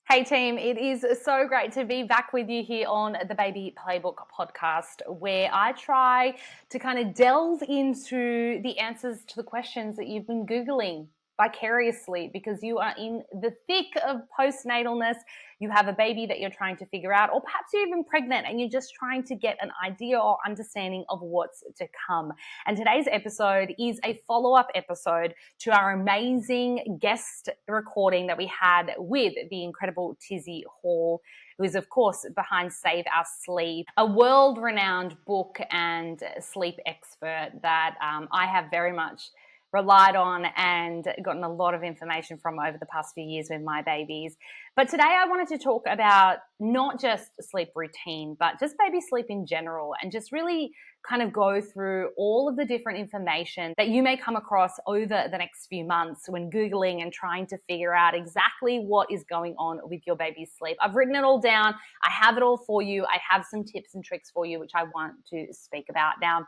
Hey team, it is so great to be back with you here on the Baby Playbook podcast, where I try to kind of delve into the answers to the questions that you've been Googling vicariously because you are in the thick of postnatalness. You have a baby that you're trying to figure out, or perhaps you're even pregnant and you're just trying to get an idea or understanding of what's to come. And today's episode is a follow-up episode to our amazing guest recording that we had with the incredible Tizzy Hall, who is, of course, behind Save Our Sleep, a world-renowned book and sleep expert that I have very much relied on and gotten a lot of information from over the past few years with my babies. But today I wanted to talk about not just sleep routine, but just baby sleep in general, and just really kind of go through all of the different information that you may come across over the next few months when Googling and trying to figure out exactly what is going on with your baby's sleep. I've written it all down. I have it all for you. I have some tips and tricks for you, which I want to speak about now.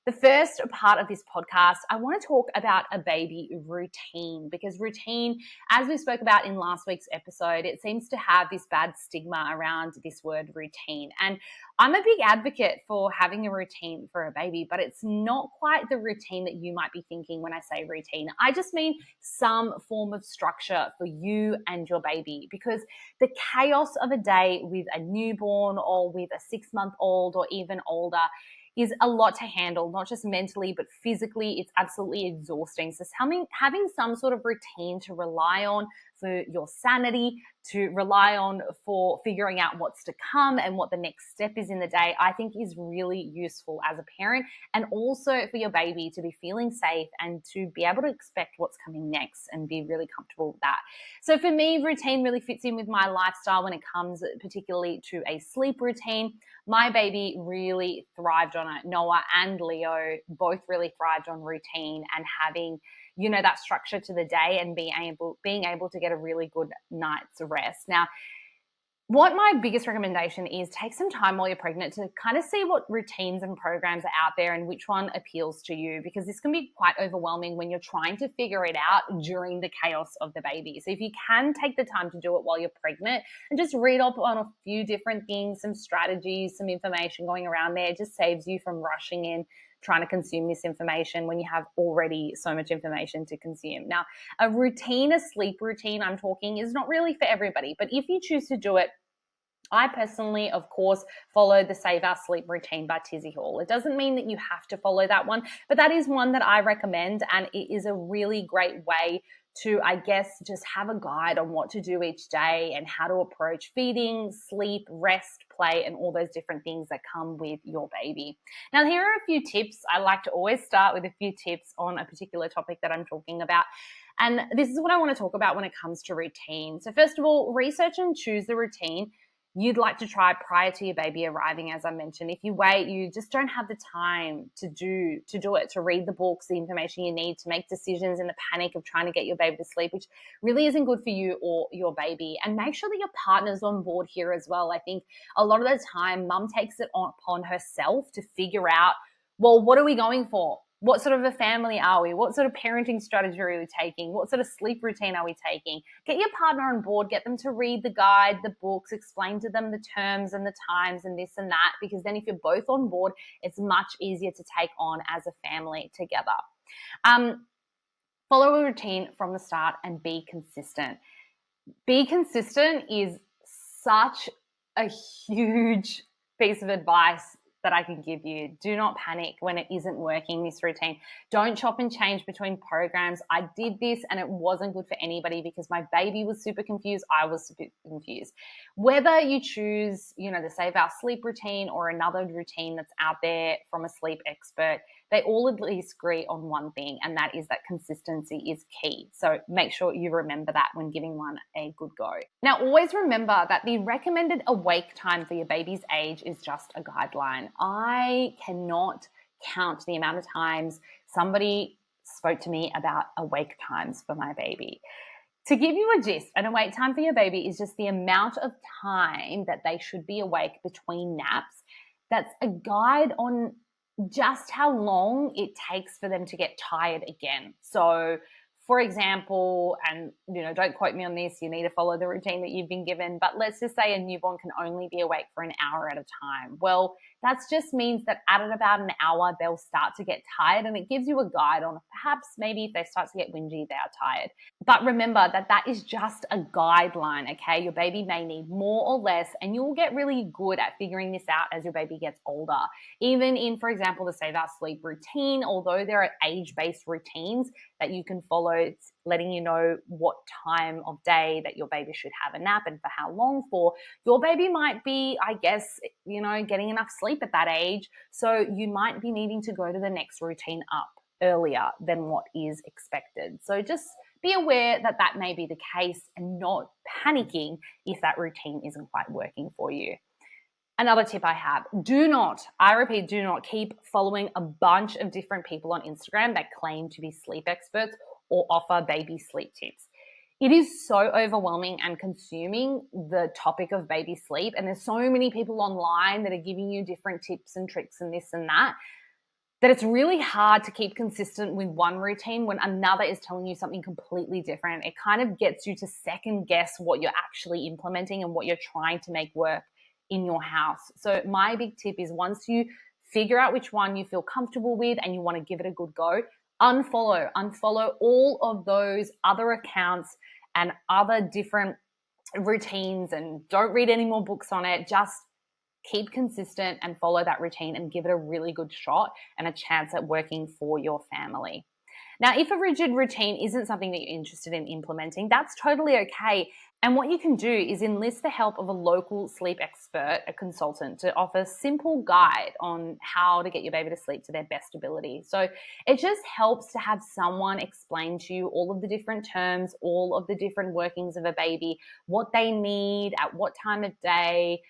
The first part of this podcast, I want to talk about a baby routine, because routine, as we spoke about in last week's episode, it seems to have this bad stigma around this word routine. And I'm a big advocate for having a routine for a baby, but it's not quite the routine that you might be thinking when I say routine. I just mean some form of structure for you and your baby, because the chaos of a day with a newborn or with a 6-month-old or even older is a lot to handle, not just mentally, but physically. It's absolutely exhausting. So having some sort of routine to rely on for your sanity, to rely on for figuring out what's to come and what the next step is in the day, I think is really useful as a parent, and also for your baby to be feeling safe and to be able to expect what's coming next and be really comfortable with that. So for me, routine really fits in with my lifestyle when it comes particularly to a sleep routine. My baby really thrived on it. Noah and Leo both really thrived on routine and having, that structure to the day and being able to get a really good night's rest. Now, what my biggest recommendation is, take some time while you're pregnant to kind of see what routines and programs are out there and which one appeals to you, because this can be quite overwhelming when you're trying to figure it out during the chaos of the baby. So if you can take the time to do it while you're pregnant and just read up on a few different things, some strategies, some information going around there, it just saves you from rushing in trying to consume this information when you have already so much information to consume. Now, a sleep routine I'm talking, is not really for everybody, but if you choose to do it, I personally, of course, follow the Save Our Sleep routine by Tizzy Hall. It doesn't mean that you have to follow that one, but that is one that I recommend, and it is a really great way to, I guess, just have a guide on what to do each day and how to approach feeding, sleep, rest, play, and all those different things that come with your baby. Now, here are a few tips. I like to always start with a few tips on a particular topic that I'm talking about. And this is what I want to talk about when it comes to routine. So first of all, research and choose the routine you'd like to try prior to your baby arriving. As I mentioned, if you wait, you just don't have the time to do it, to read the books, the information you need to make decisions in the panic of trying to get your baby to sleep, which really isn't good for you or your baby. And make sure that your partner's on board here as well. I think a lot of the time, mum takes it upon herself to figure out, well, what are we going for? What sort of a family are we? What sort of parenting strategy are we taking? What sort of sleep routine are we taking? Get your partner on board, get them to read the guide, the books, explain to them the terms and the times and this and that, because then if you're both on board, it's much easier to take on as a family together. Follow a routine from the start and be consistent. Be consistent is such a huge piece of advice that I can give you. Do not panic when it isn't working, this routine. Don't chop and change between programs. I did this and it wasn't good for anybody because my baby was super confused. I was super confused. Whether you choose, the Save Our Sleep routine or another routine that's out there from a sleep expert, they all at least agree on one thing, and that is that consistency is key. So make sure you remember that when giving one a good go. Now, always remember that the recommended awake time for your baby's age is just a guideline. I cannot count the amount of times somebody spoke to me about awake times for my baby. To give you a gist, an awake time for your baby is just the amount of time that they should be awake between naps. That's a guide on just how long it takes for them to get tired again. So For example, and don't quote me on this, you need to follow the routine that you've been given, but let's just say a newborn can only be awake for an hour at a time. Well, that just means that at about an hour, they'll start to get tired, and it gives you a guide on perhaps maybe if they start to get whingy, they are tired. But remember that that is just a guideline, okay? Your baby may need more or less, and you'll get really good at figuring this out as your baby gets older. Even in, for example, the Save Our Sleep routine, although there are age-based routines that you can follow, it's letting you know what time of day that your baby should have a nap and for how long for. Your baby might be, I guess, getting enough sleep at that age, so you might be needing to go to the next routine up earlier than what is expected. So just be aware that that may be the case and not panicking if that routine isn't quite working for you. Another tip I have, I repeat, do not keep following a bunch of different people on Instagram that claim to be sleep experts or offer baby sleep tips. It is so overwhelming and consuming, the topic of baby sleep, and there's so many people online that are giving you different tips and tricks and this and that it's really hard to keep consistent with one routine when another is telling you something completely different. It kind of gets you to second guess what you're actually implementing and what you're trying to make work in your house. So my big tip is, once you figure out which one you feel comfortable with and you want to give it a good go, unfollow all of those other accounts and other different routines, and don't read any more books on it. Just keep consistent and follow that routine and give it a really good shot and a chance at working for your family. Now, if a rigid routine isn't something that you're interested in implementing, that's totally okay. And what you can do is enlist the help of a local sleep expert, a consultant, to offer a simple guide on how to get your baby to sleep to their best ability. So it just helps to have someone explain to you all of the different terms, all of the different workings of a baby, what they need at what time of day,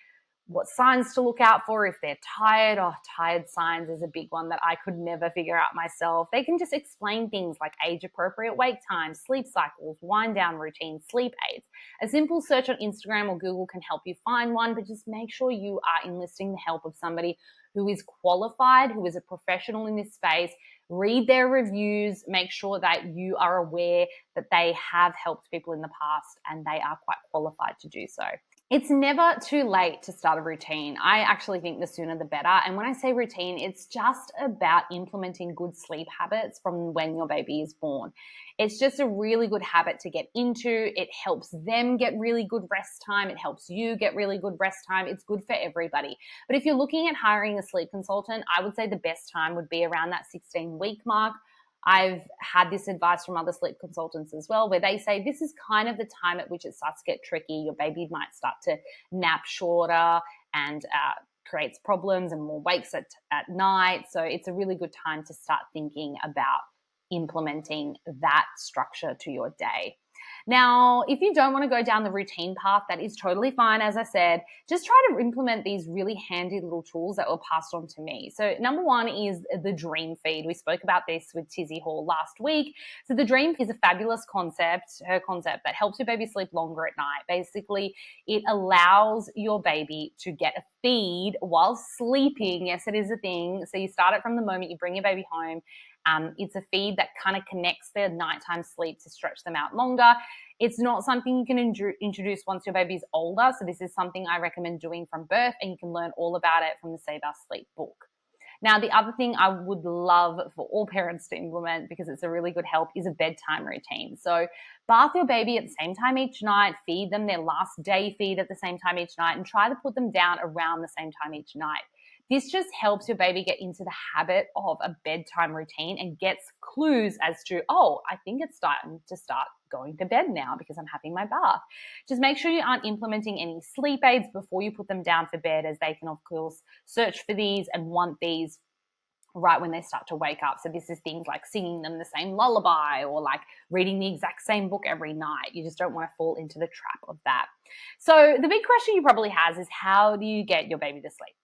what signs to look out for if they're tired. Tired signs is a big one that I could never figure out myself. They can just explain things like age-appropriate wake times, sleep cycles, wind-down routines, sleep aids. A simple search on Instagram or Google can help you find one, but just make sure you are enlisting the help of somebody who is qualified, who is a professional in this space. Read their reviews, make sure that you are aware that they have helped people in the past and they are quite qualified to do so. It's never too late to start a routine. I actually think the sooner the better. And when I say routine, it's just about implementing good sleep habits from when your baby is born. It's just a really good habit to get into. It helps them get really good rest time. It helps you get really good rest time. It's good for everybody. But if you're looking at hiring a sleep consultant, I would say the best time would be around that 16-week mark. I've had this advice from other sleep consultants as well, where they say this is kind of the time at which it starts to get tricky. Your baby might start to nap shorter and creates problems and more wakes at night. So it's a really good time to start thinking about implementing that structure to your day. Now, if you don't want to go down the routine path, that is totally fine. As I said, just try to implement these really handy little tools that were passed on to me. So number one is the dream feed. We spoke about this with Tizzy Hall last week. So the dream is a fabulous concept, her concept, that helps your baby sleep longer at night. Basically, it allows your baby to get a feed while sleeping. Yes, it is a thing. So you start it from the moment you bring your baby home. It's a feed that kind of connects their nighttime sleep to stretch them out longer. It's not something you can introduce once your baby's older. So this is something I recommend doing from birth, and you can learn all about it from the Save Our Sleep book. Now, the other thing I would love for all parents to implement, because it's a really good help, is a bedtime routine. So bath your baby at the same time each night, feed them their last day feed at the same time each night, and try to put them down around the same time each night. This just helps your baby get into the habit of a bedtime routine and gets clues as to, I think it's starting to start going to bed now because I'm having my bath. Just make sure you aren't implementing any sleep aids before you put them down for bed, as they can, of course, search for these and want these right when they start to wake up. So this is things like singing them the same lullaby or like reading the exact same book every night. You just don't want to fall into the trap of that. So the big question you probably has is, how do you get your baby to sleep?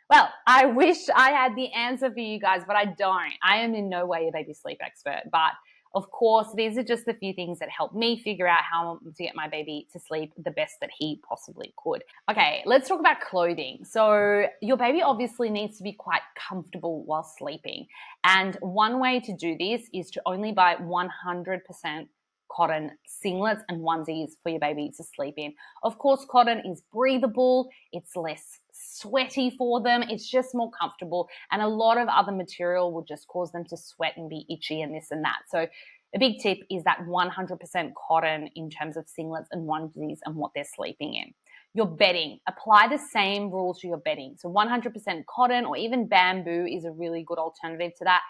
Well, I wish I had the answer for you guys, but I don't. I am in no way a baby sleep expert, but Of course, these are just the few things that help me figure out how to get my baby to sleep the best that he possibly could. Okay, let's talk about clothing. So your baby obviously needs to be quite comfortable while sleeping. And one way to do this is to only buy 100% cotton singlets and onesies for your baby to sleep in. Of course, cotton is breathable, it's less sweaty for them, it's just more comfortable, and a lot of other material will just cause them to sweat and be itchy and this and that. So a big tip is that 100% cotton in terms of singlets and onesies and what they're sleeping in. Your bedding, apply the same rules to your bedding. So 100% cotton or even bamboo is a really good alternative to that.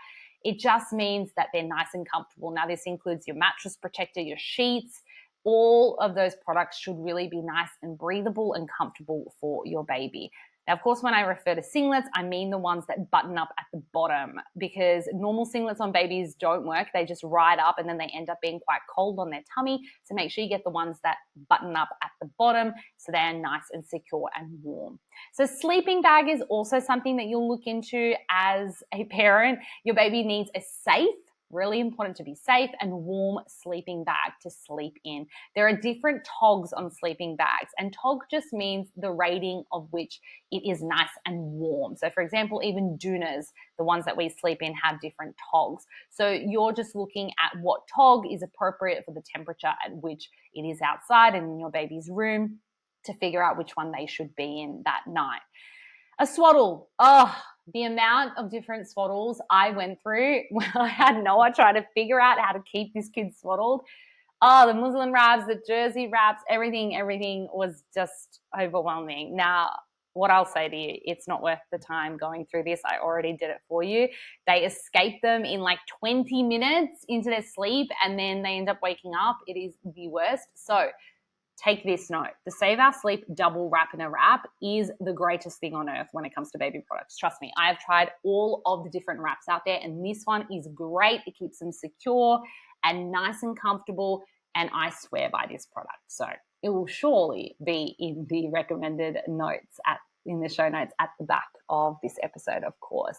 It just means that they're nice and comfortable. Now, this includes your mattress protector, your sheets. All of those products should really be nice and breathable and comfortable for your baby. Now, of course, when I refer to singlets, I mean the ones that button up at the bottom, because normal singlets on babies don't work. They just ride up and then they end up being quite cold on their tummy. So make sure you get the ones that button up at the bottom so they're nice and secure and warm. So sleeping bag is also something that you'll look into as a parent. Your baby needs a safe, really important to be safe, and warm sleeping bag to sleep in. There are different togs on sleeping bags, and tog just means the rating of which it is nice and warm. So for example, even doonas, the ones that we sleep in, have different togs. So you're just looking at what tog is appropriate for the temperature at which it is outside and in your baby's room to figure out which one they should be in that night. A swaddle. Oh, the amount of different swaddles I went through when I had Noah trying to figure out how to keep this kid swaddled. Oh, the muslin wraps, the jersey wraps, everything was just overwhelming. Now, what I'll say to you, it's not worth the time going through this. I already did it for you. They escape them in like 20 minutes into their sleep and then they end up waking up. It is the worst. So take this note. The Save Our Sleep double wrap in a wrap is the greatest thing on earth when it comes to baby products. Trust me, I have tried all of the different wraps out there and this one is great. It keeps them secure and nice and comfortable, and I swear by this product. So it will surely be in the recommended notes in the show notes at the back of this episode, of course.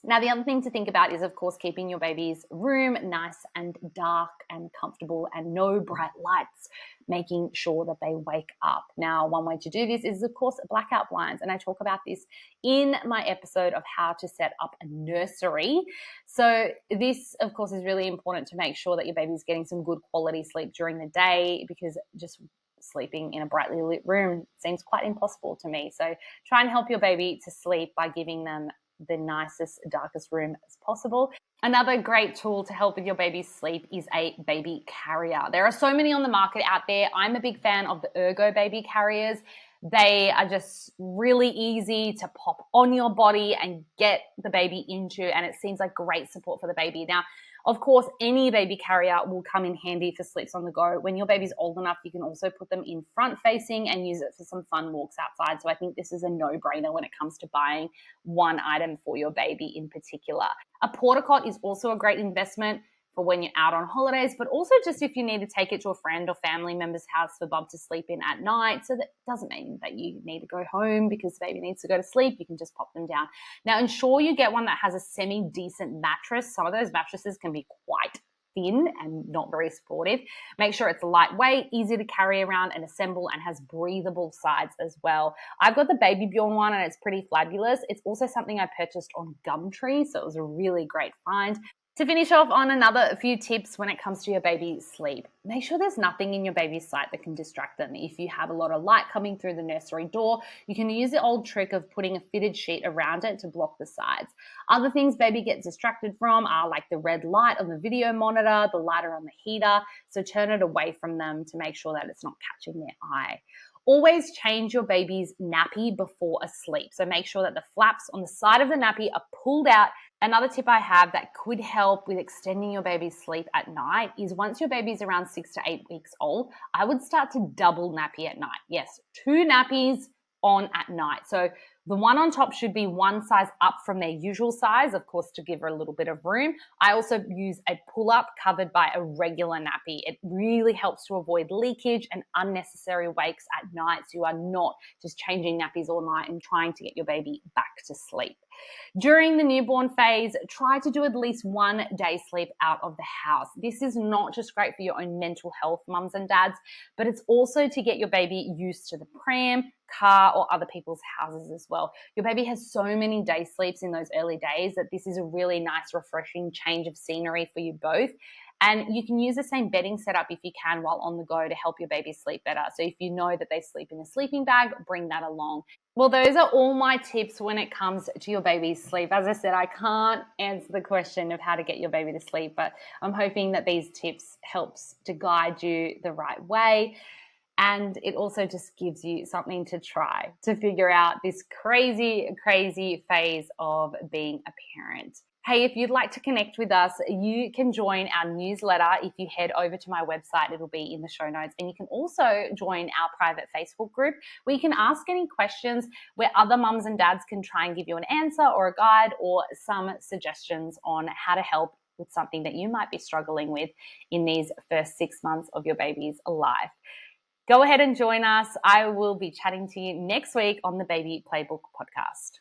Now, the other thing to think about is, of course, keeping your baby's room nice and dark and comfortable and no bright lights, making sure that they wake up. Now, one way to do this is, of course, blackout blinds. And I talk about this in my episode of how to set up a nursery. So this, of course, is really important to make sure that your baby's getting some good quality sleep during the day, because just sleeping in a brightly lit room seems quite impossible to me. So try and help your baby to sleep by giving them the nicest, darkest room as possible. Another great tool to help with your baby's sleep is a baby carrier. There are so many on the market out there. I'm a big fan of the Ergo baby carriers. They are just really easy to pop on your body and get the baby into, and it seems like great support for the baby. Now, of course, any baby carrier will come in handy for sleeps on the go. When your baby's old enough, you can also put them in front facing and use it for some fun walks outside. So I think this is a no-brainer when it comes to buying one item for your baby in particular. A porta cot is also a great investment for when you're out on holidays, but also just if you need to take it to a friend or family member's house for Bub to sleep in at night. So that doesn't mean that you need to go home because the baby needs to go to sleep. You can just pop them down. Now, ensure you get one that has a semi-decent mattress. Some of those mattresses can be quite thin and not very supportive. Make sure it's lightweight, easy to carry around and assemble, and has breathable sides as well. I've got the Baby Bjorn one and it's pretty fabulous. It's also something I purchased on Gumtree, so it was a really great find. To finish off on another few tips when it comes to your baby's sleep, make sure there's nothing in your baby's sight that can distract them. If you have a lot of light coming through the nursery door, you can use the old trick of putting a fitted sheet around it to block the sides. Other things baby gets distracted from are like the red light on the video monitor, the lighter on the heater, so turn it away from them to make sure that it's not catching their eye. Always change your baby's nappy before a sleep. So make sure that the flaps on the side of the nappy are pulled out. Another tip I have that could help with extending your baby's sleep at night is once your baby's around 6 to 8 weeks old, I would start to double nappy at night. Yes, 2 nappies on at night. So The one on top should be one size up from their usual size, of course, to give her a little bit of room. I also use a pull-up covered by a regular nappy. It really helps to avoid leakage and unnecessary wakes at night, so you are not just changing nappies all night and trying to get your baby back to sleep. During the newborn phase, try to do at least 1 day sleep out of the house. This is not just great for your own mental health, mums and dads, but it's also to get your baby used to the pram, car, or other people's houses as well. Your baby has so many day sleeps in those early days that this is a really nice, refreshing change of scenery for you both. And you can use the same bedding setup if you can while on the go to help your baby sleep better. So if you know that they sleep in a sleeping bag, bring that along. Well, those are all my tips when it comes to your baby's sleep. As I said, I can't answer the question of how to get your baby to sleep, but I'm hoping that these tips helps to guide you the right way. And it also just gives you something to try to figure out this crazy, crazy phase of being a parent. Hey, if you'd like to connect with us, you can join our newsletter if you head over to my website. It'll be in the show notes. And you can also join our private Facebook group where you can ask any questions, where other mums and dads can try and give you an answer or a guide or some suggestions on how to help with something that you might be struggling with in these first 6 months of your baby's life. Go ahead and join us. I will be chatting to you next week on the Baby Playbook podcast.